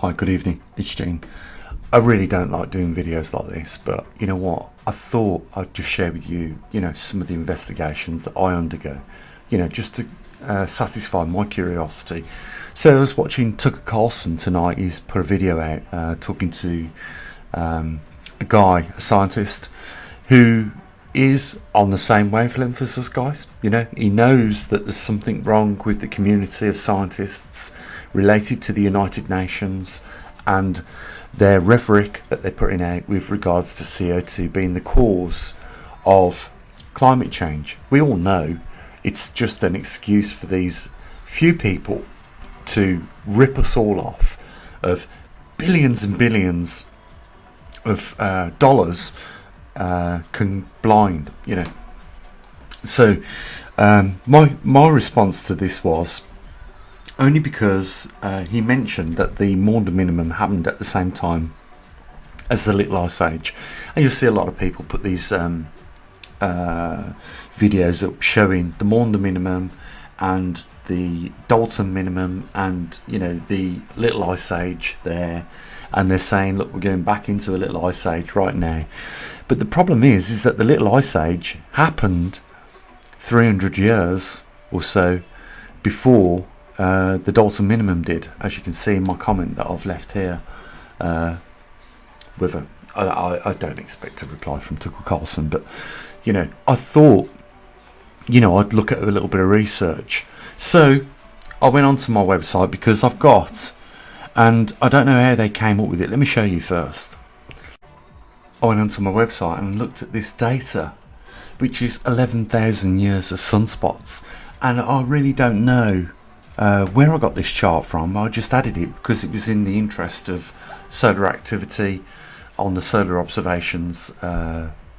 Hi, good evening, it's Gene. I really don't like doing videos like this, but you know what? I thought I'd just share with you, some of the investigations that I undergo, just to satisfy my curiosity. So I was watching Tucker Carlson tonight. He's put a video out talking to a guy, a scientist, who is on the same wavelength as us guys. He knows that there's something wrong with the community of scientists related to the United Nations and their rhetoric that they're putting out with regards to CO2 being the cause of climate change. We all know it's just an excuse for these few people to rip us all off of billions and billions of dollars can blind. So my response to this was only because he mentioned that the Maunder minimum happened at the same time as the Little Ice Age, and you'll see a lot of people put these videos up showing the Maunder minimum and the Dalton minimum and the Little Ice Age there, and they're saying, look, we're going back into a Little Ice Age right now. But the problem is that the Little Ice Age happened 300 years or so before the Dalton minimum did, as you can see in my comment that I've left here. I don't expect a reply from Tucker Carlson, but I thought I'd look at a little bit of research. So I went onto my website because I've got, and I don't know how they came up with it. Let me show you first. I went onto my website and looked at this data, which is 11,000 years of sunspots, and I really don't know where I got this chart from. I just added it because it was in the interest of solar activity on the solar observations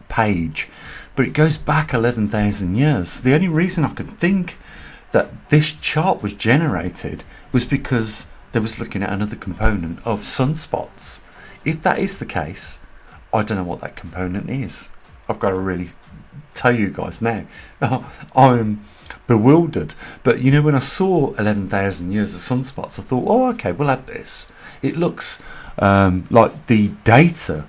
page, but it goes back 11,000 years. The only reason I could think that this chart was generated was because they was looking at another component of sunspots. If that is the case, I don't know what that component is. I've got to really tell you guys now. I'm bewildered. But when I saw 11,000 years of sunspots, I thought, oh, okay, we'll add this. It looks like the data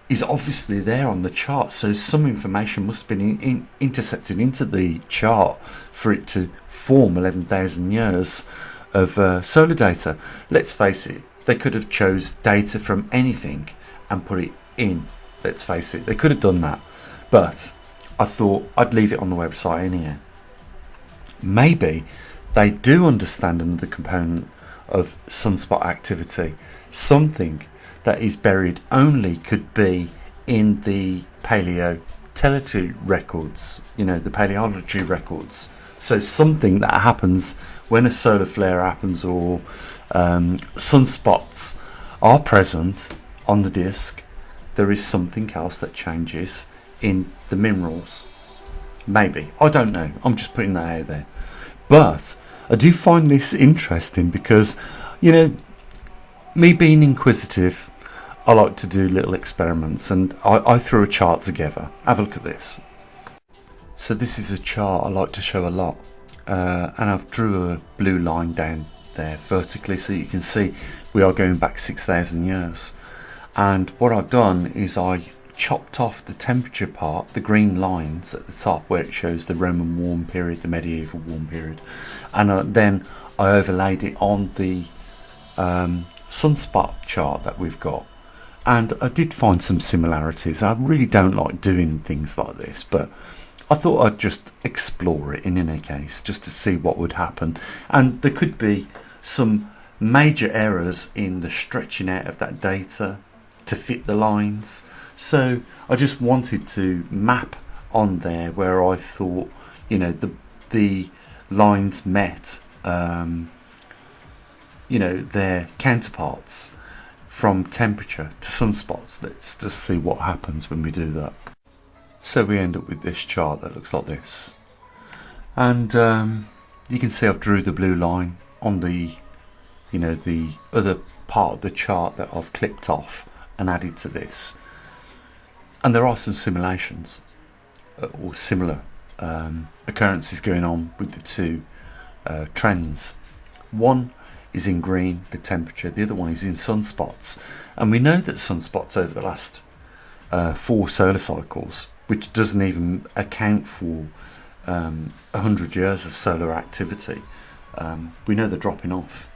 is obviously there on the chart, so some information must have been intercepted into the chart for it to form 11,000 years of solar data. Let's face it, they could have chose data from anything and put it in. Let's face it, they could have done that, but I thought I'd leave it on the website anyhow. Maybe they do understand another component of sunspot activity, something that is buried only could be in the paleontology records, the paleontology records. So something that happens when a solar flare happens, or sunspots are present on the disk, there is something else that changes in the minerals. Maybe, I don't know, I'm just putting that out there. But I do find this interesting because me being inquisitive, I like to do little experiments, and I threw a chart together. Have a look at this. So this is a chart I like to show a lot, and I've drew a blue line down there vertically so you can see we are going back 6,000 years. And what I've done is I chopped off the temperature part, the green lines at the top where it shows the Roman warm period, the medieval warm period, and then I overlaid it on the sunspot chart that we've got. And I did find some similarities. I really don't like doing things like this, but I thought I'd just explore it in any case, just to see what would happen. And there could be some major errors in the stretching out of that data to fit the lines. So I just wanted to map on there where I thought, the lines met, their counterparts from temperature to sunspots. Let's just see what happens when we do that. So we end up with this chart that looks like this, and you can see I've drew the blue line on the the other part of the chart that I've clipped off and added to this. And there are some simulations or similar occurrences going on with the two trends. One is in green, the temperature. The other one is in sunspots. And we know that sunspots over the last 4 solar cycles, which doesn't even account for 100 years of solar activity, we know they're dropping off.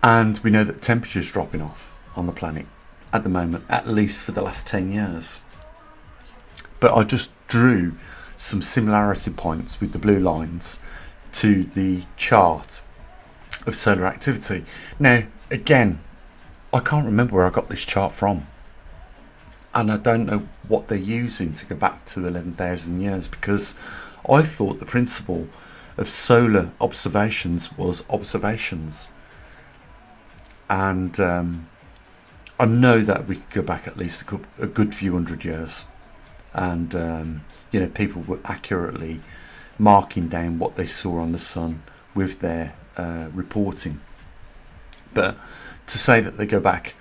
And we know that temperature is dropping off on the planet at the moment, at least for the last 10 years. But I just drew some similarity points with the blue lines to the chart of solar activity. Now, again, I can't remember where I got this chart from. And I don't know what they're using to go back to 11,000 years, because I thought the principle of solar observations was observations. And I know that we could go back at least a good few hundred years. And, people were accurately marking down what they saw on the sun with their reporting. But to say that they go back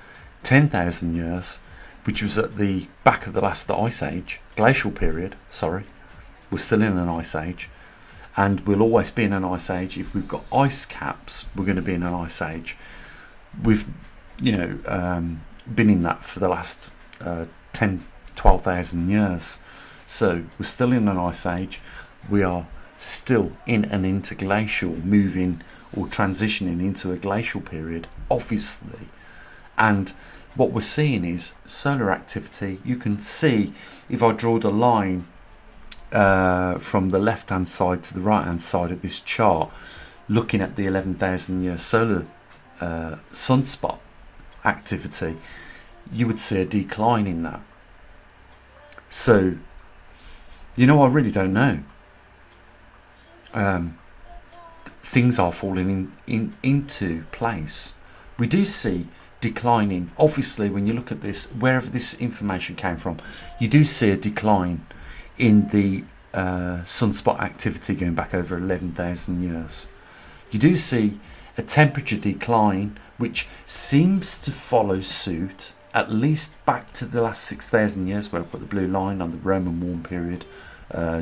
10,000 years, which was at the back of the last ice age, glacial period, we're still in an ice age, and we'll always be in an ice age. If we've got ice caps, we're going to be in an ice age. We've, been in that for the last 12,000 years. So we're still in an ice age. We are still in an interglacial, moving or transitioning into a glacial period, obviously. And what we're seeing is solar activity. You can see, if I draw the line from the left hand side to the right hand side of this chart, looking at the 11,000 year solar sunspot activity, you would see a decline in that. So, I really don't know. Things are falling into place. We do see declining. Obviously, when you look at this, wherever this information came from, you do see a decline in the sunspot activity going back over 11,000 years. You do see a temperature decline, which seems to follow suit, at least back to the last 6,000 years, where I put the blue line on the Roman warm period,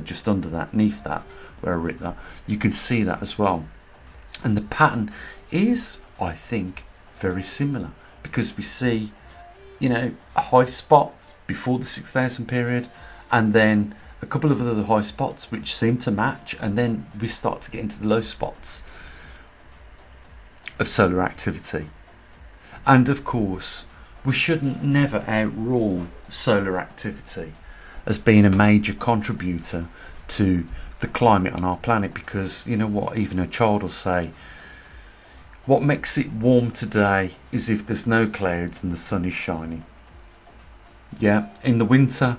just under that, beneath that, where I wrote that. You can see that as well. And the pattern is, I think, very similar, because we see, a high spot before the 6,000 period, and then a couple of other high spots which seem to match, and then we start to get into the low spots of solar activity. And of course, we shouldn't never outrule solar activity as being a major contributor to the climate on our planet, because even a child will say, what makes it warm today is if there's no clouds and the sun is shining. Yeah, in the winter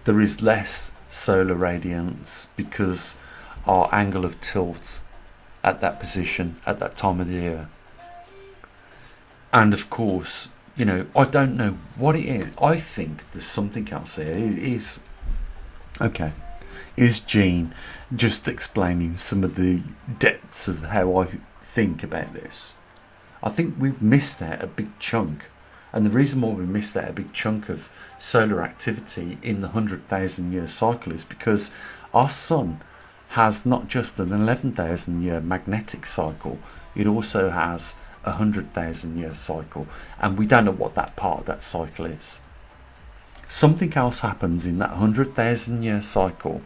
there is less solar radiance because our angle of tilt at that position at that time of the year. And of course, I don't know what it is. I think there's something else here. It is okay. Is Jean just explaining some of the depths of how I think about this? I think we've missed out a big chunk, and the reason why we missed out a big chunk of solar activity in the 100,000 year cycle is because our sun has not just an 11,000 year magnetic cycle, it also has a 100,000 year cycle, and we don't know what that part of that cycle is. Something else happens in that 100,000 year cycle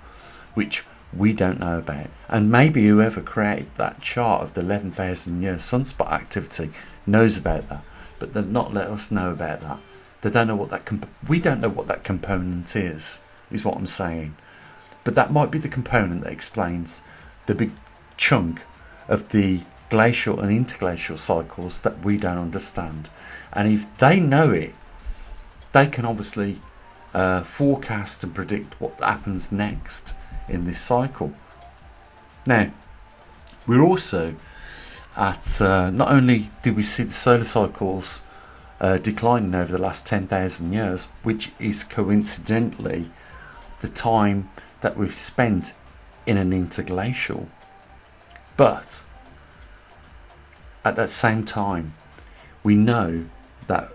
which we don't know about, and maybe whoever created that chart of the 11,000 year sunspot activity knows about that, but they've not let us know about that. They don't know what that we don't know what that component is what I'm saying. But that might be the component that explains the big chunk of the glacial and interglacial cycles that we don't understand. And if they know it, they can obviously forecast and predict what happens next in this cycle. Now, we're also at, not only did we see the solar cycles declining over the last 10,000 years, which is coincidentally the time that we've spent in an interglacial, but at that same time we know that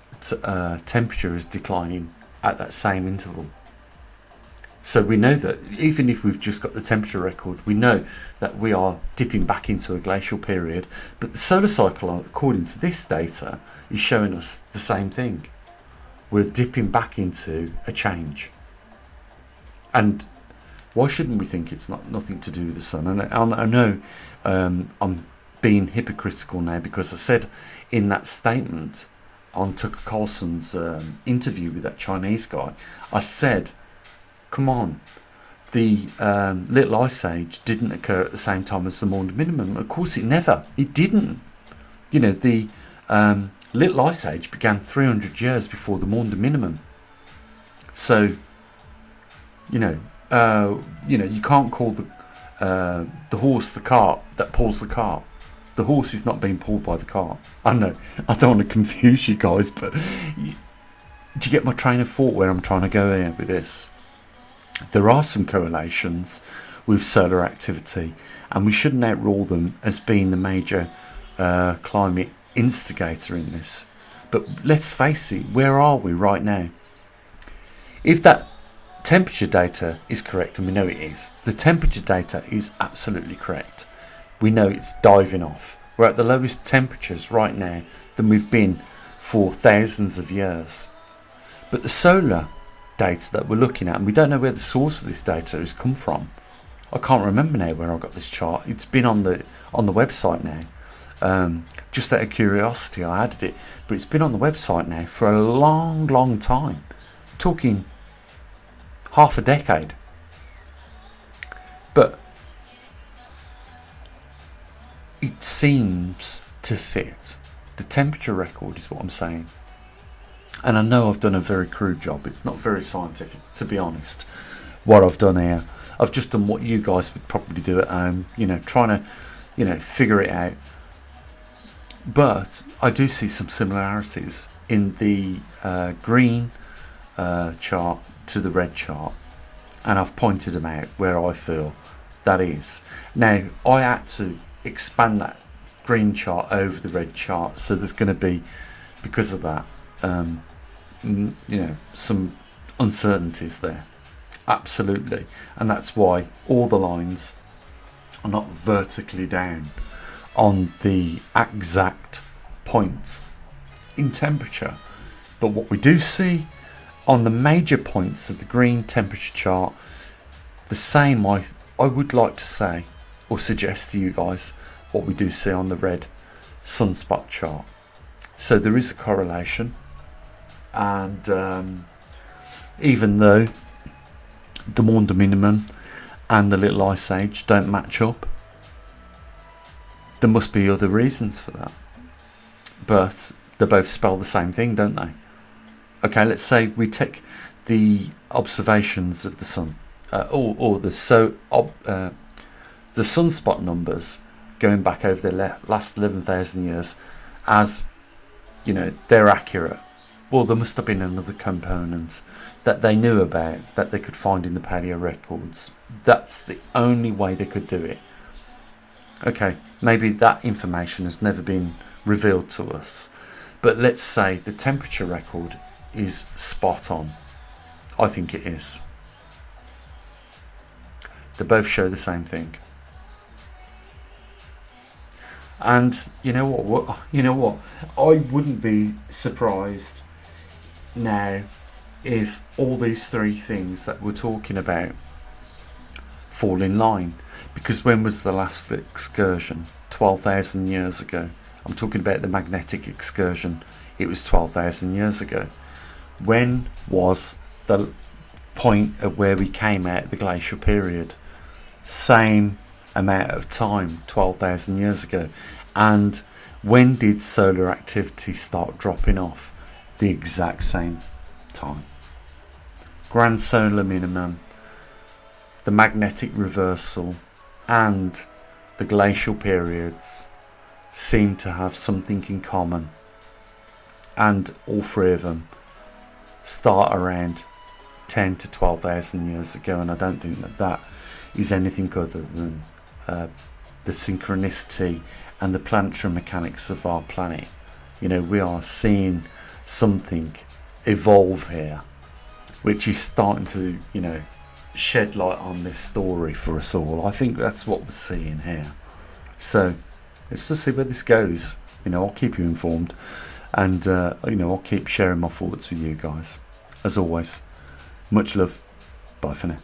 temperature is declining at that same interval. So we know that even if we've just got the temperature record, we know that we are dipping back into a glacial period. But the solar cycle, according to this data, is showing us the same thing. We're dipping back into a change. And why shouldn't we think it's nothing to do with the sun? And I know I'm being hypocritical now, because I said in that statement on Tucker Carlson's interview with that Chinese guy, I said, come on, the Little Ice Age didn't occur at the same time as the Maunder Minimum. Of course it didn't. You know, the Little Ice Age began 300 years before the Maunder Minimum. So, you can't call the horse the cart that pulls the cart. The horse is not being pulled by the cart. I know, I don't want to confuse you guys, but do you get my train of thought where I'm trying to go here with this? There are some correlations with solar activity, and we shouldn't outrule them as being the major climate instigator in this. But let's face it, where are we right now? If that temperature data is correct, and we know it is, the temperature data is absolutely correct. We know it's diving off. We're at the lowest temperatures right now than we've been for thousands of years. But the solar data that we're looking at, and we don't know where the source of this data has come from. I can't remember now where I got this chart. It's been on the website now. Just out of curiosity, I added it, but it's been on the website now for a long time. Talking half a decade. But it seems to fit. The temperature record is what I'm saying. And I know I've done a very crude job. It's not very scientific, to be honest, what I've done here. I've just done what you guys would probably do at home, trying to, figure it out. But I do see some similarities in the green chart to the red chart. And I've pointed them out where I feel that is. Now, I had to expand that green chart over the red chart. So there's going to be, because of that, some uncertainties there, absolutely, and that's why all the lines are not vertically down on the exact points in temperature. But what we do see on the major points of the green temperature chart, the same I would like to say or suggest to you guys what we do see on the red sunspot chart. So there is a correlation. And even though the Maunder Minimum and the Little Ice Age don't match up, there must be other reasons for that. But they both spell the same thing, don't they? Okay, let's say we take the observations of the sun, or the sunspot numbers going back over the last 11,000 years as, they're accurate. Well, there must have been another component that they knew about, that they could find in the paleo records. That's the only way they could do it. Okay, maybe that information has never been revealed to us. But let's say the temperature record is spot on. I think it is. They both show the same thing. And you know what? I wouldn't be surprised now if all these three things that we're talking about fall in line. Because when was the last excursion? 12,000 years ago. I'm talking about the magnetic excursion. It was 12,000 years ago. When was the point of where we came out of the glacial period? Same amount of time, 12,000 years ago. And when did solar activity start dropping off? The exact same time. Grand solar minimum, the magnetic reversal, and the glacial periods seem to have something in common, and all three of them start around 10 to 12,000 years ago. And I don't think that is anything other than the synchronicity and the planetary mechanics of our planet. We are seeing something evolve here, which is starting to shed light on this story for us all. I think that's what we're seeing here. So let's just see where this goes. You know, I'll keep you informed, and you know, I'll keep sharing my thoughts with you guys. As always, much love. Bye for now.